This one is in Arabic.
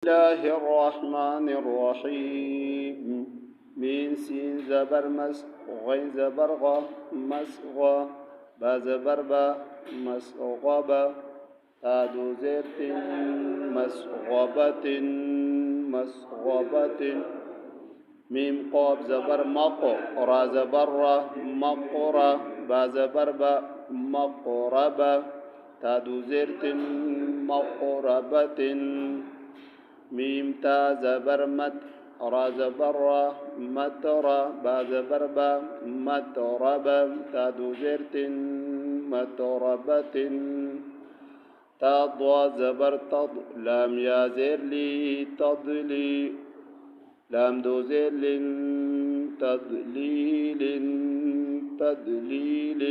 الله الرحمن الرحيم مين سين زبر مس غين زبر غ مس غ با زبر با مس غبا تادو زيت مسغبة مسغبة ميم قاب زبر مق را زبر را مقرة با زبر با مقربة تادو زيت مقربة ميم تا زبر مت را زبر را مترا با زبر با متربة تادو زيت متربة تا ضا زبر تض لام يا زير لي تضلي لام دو زير لن تضليل تدليل